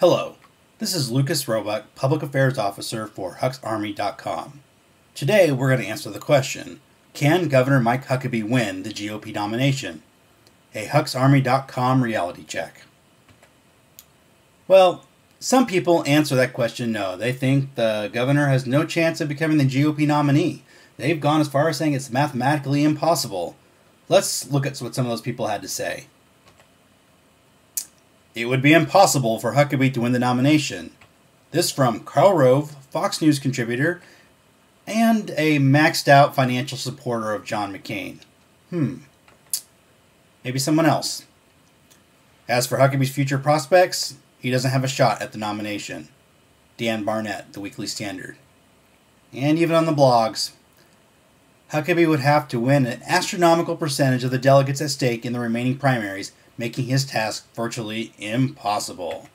Hello, this is Lucas Roebuck, Public Affairs Officer for HucksArmy.com. Today we're going to answer the question, can Governor Mike Huckabee win the GOP nomination? A HucksArmy.com reality check. Well, some people answer that question no. They think the governor has no chance of becoming the GOP nominee. They've gone as far as saying it's mathematically impossible. Let's look at what some of those people had to say. It would be impossible for Huckabee to win the nomination. This from Karl Rove, Fox News contributor, and a maxed out financial supporter of John McCain. Maybe someone else. As for Huckabee's future prospects, he doesn't have a shot at the nomination. Dan Barnett, The Weekly Standard. And even on the blogs, Huckabee would have to win an astronomical percentage of the delegates at stake in the remaining primaries, making his task virtually impossible.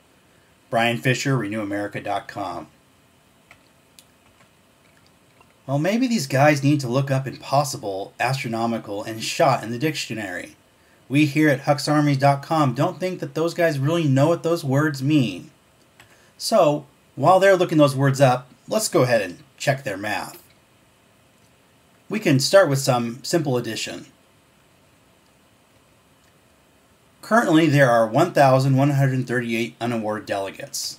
Brian Fisher, RenewAmerica.com. Well, maybe these guys need to look up impossible, astronomical, and shot in the dictionary. We here at HucksArmy.com don't think that those guys really know what those words mean. So, while they're looking those words up, let's go ahead and check their math. We can start with some simple addition. Currently, there are 1,138 unawarded delegates.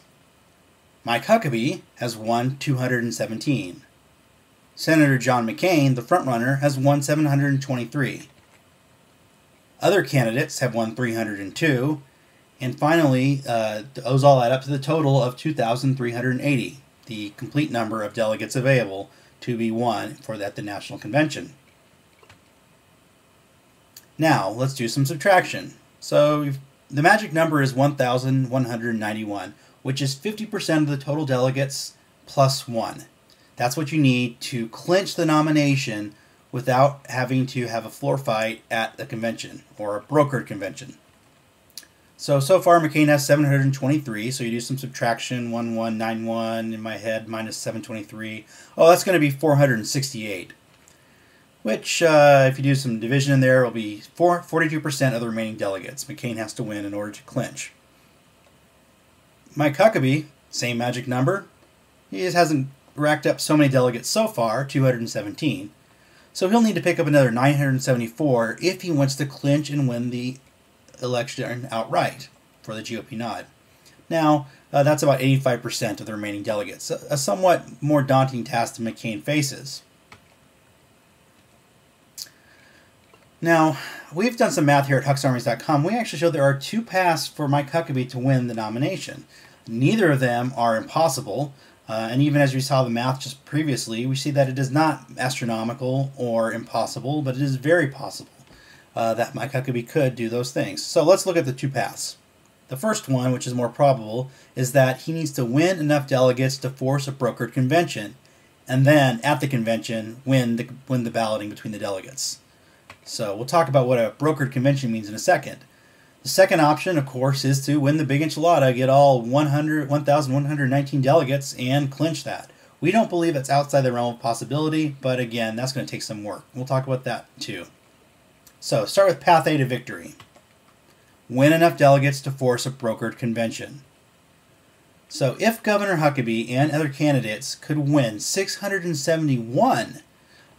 Mike Huckabee has won 217. Senator John McCain, the frontrunner, has won 723. Other candidates have won 302. And finally, those all add up to the total of 2,380, the complete number of delegates available to be won for the National Convention. Now, let's do some subtraction. So the magic number is 1,191, which is 50% of the total delegates plus 1. That's what you need to clinch the nomination without having to have a floor fight at the convention or a brokered convention. So far McCain has 723, so you do some subtraction, 1191 in my head minus 723. Oh, that's going to be 468. Which, if you do some division in there, will be 42% of the remaining delegates. McCain has to win in order to clinch. Mike Huckabee, same magic number. He just hasn't racked up so many delegates so far, 217. So he'll need to pick up another 974 if he wants to clinch and win the election outright for the GOP nod. Now, that's about 85% of the remaining delegates, a somewhat more daunting task than McCain faces. Now, we've done some math here at HucksArmies.com. We actually show there are two paths for Mike Huckabee to win the nomination. Neither of them are impossible, and even as we saw the math just previously, we see that it is not astronomical or impossible, but it is very possible that Mike Huckabee could do those things. So let's look at the two paths. The first one, which is more probable, is that he needs to win enough delegates to force a brokered convention, and then at the convention win the balloting between the delegates. So we'll talk about what a brokered convention means in a second. The second option, of course, is to win the big enchilada, get all 1,119 delegates, and clinch that. We don't believe it's outside the realm of possibility, but again, that's going to take some work. We'll talk about that too. So start with Path A to victory. Win enough delegates to force a brokered convention. So if Governor Huckabee and other candidates could win 671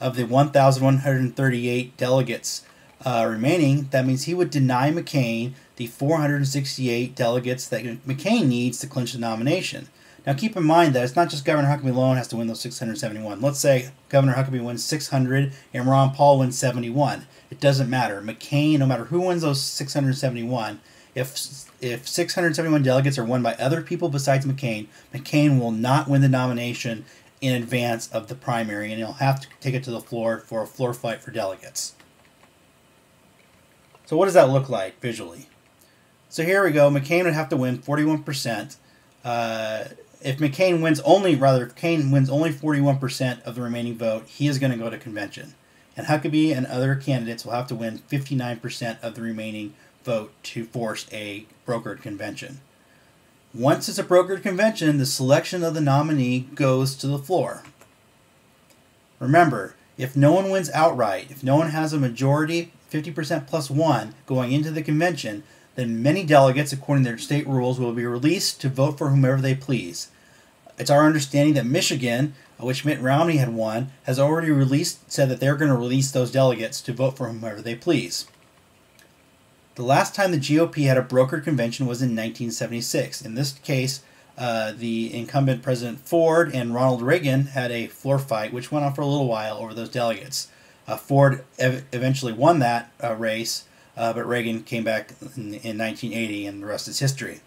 of the 1,138 delegates remaining, that means he would deny McCain the 468 delegates that McCain needs to clinch the nomination. Now keep in mind that it's not just Governor Huckabee alone has to win those 671. Let's say Governor Huckabee wins 600 and Ron Paul wins 71. It doesn't matter. McCain, no matter who wins those 671, if 671 delegates are won by other people besides McCain, McCain will not win the nomination in advance of the primary, and he'll have to take it to the floor for a floor fight for delegates. So what does that look like visually? So here we go. McCain would have to win 41%. If McCain wins only 41% of the remaining vote, he is going to go to convention. And Huckabee and other candidates will have to win 59% of the remaining vote to force a brokered convention. Once it's a brokered convention, the selection of the nominee goes to the floor. Remember, if no one wins outright, if no one has a majority, 50% plus 1, going into the convention, then many delegates, according to their state rules, will be released to vote for whomever they please. It's our understanding that Michigan, which Mitt Romney had won, has already said that they're going to release those delegates to vote for whomever they please. The last time the GOP had a brokered convention was in 1976. In this case, the incumbent President Ford and Ronald Reagan had a floor fight, which went on for a little while over those delegates. Ford eventually won that race, but Reagan came back in 1980, and the rest is history.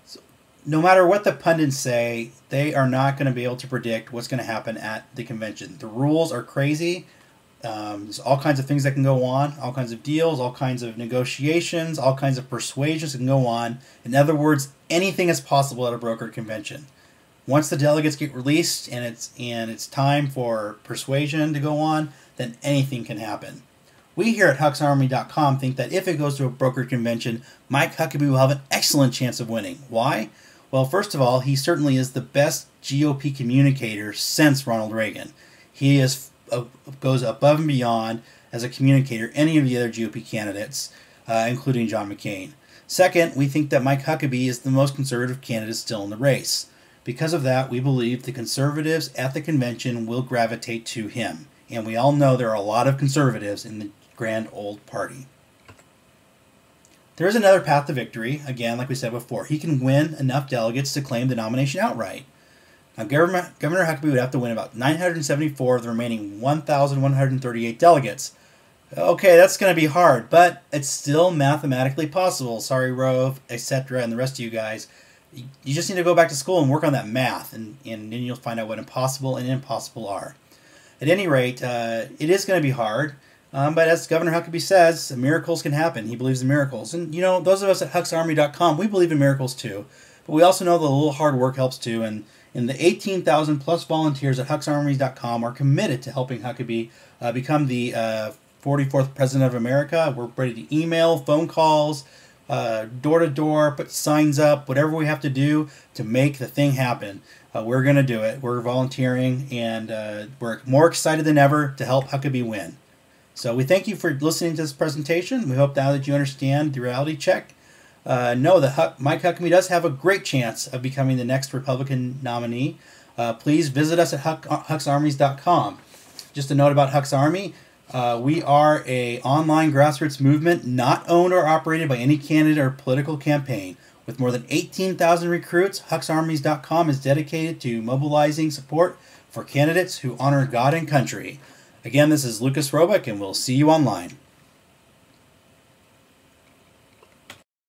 So, no matter what the pundits say, they are not going to be able to predict what's going to happen at the convention. The rules are crazy. There's all kinds of things that can go on, all kinds of deals, all kinds of negotiations, all kinds of persuasions that can go on. In other words, anything is possible at a brokered convention. Once the delegates get released and it's time for persuasion to go on, then anything can happen. We here at HucksArmy.com think that if it goes to a brokered convention, Mike Huckabee will have an excellent chance of winning. Why? Well, first of all, he certainly is the best GOP communicator since Ronald Reagan. He goes above and beyond as a communicator any of the other GOP candidates, including John McCain. Second, we think that Mike Huckabee is the most conservative candidate still in the race. Because of that, we believe the conservatives at the convention will gravitate to him. And we all know there are a lot of conservatives in the grand old party. There is another path to victory. Again, like we said before, he can win enough delegates to claim the nomination outright. Now, Governor Huckabee would have to win about 974 of the remaining 1,138 delegates. Okay, that's going to be hard, but it's still mathematically possible. Sorry, Rove, etc., and the rest of you guys. You just need to go back to school and work on that math, and then you'll find out what impossible and impossible are. At any rate, it is going to be hard, but as Governor Huckabee says, miracles can happen. He believes in miracles. And, you know, those of us at HucksArmy.com, we believe in miracles too. But we also know that a little hard work helps too, and the 18,000 plus volunteers at HucksArmy.com are committed to helping Huckabee become the 44th President of America. We're ready to email, phone calls, door-to-door, put signs up, whatever we have to do to make the thing happen. We're going to do it. We're volunteering, and we're more excited than ever to help Huckabee win. So we thank you for listening to this presentation. We hope now that you understand the reality check. Know that Mike Huckabee does have a great chance of becoming the next Republican nominee. Please visit us at HucksArmies.com. Just a note about Hucks Army. We are an online grassroots movement not owned or operated by any candidate or political campaign. With more than 18,000 recruits, HucksArmies.com is dedicated to mobilizing support for candidates who honor God and country. Again, this is Lucas Roebuck, and we'll see you online.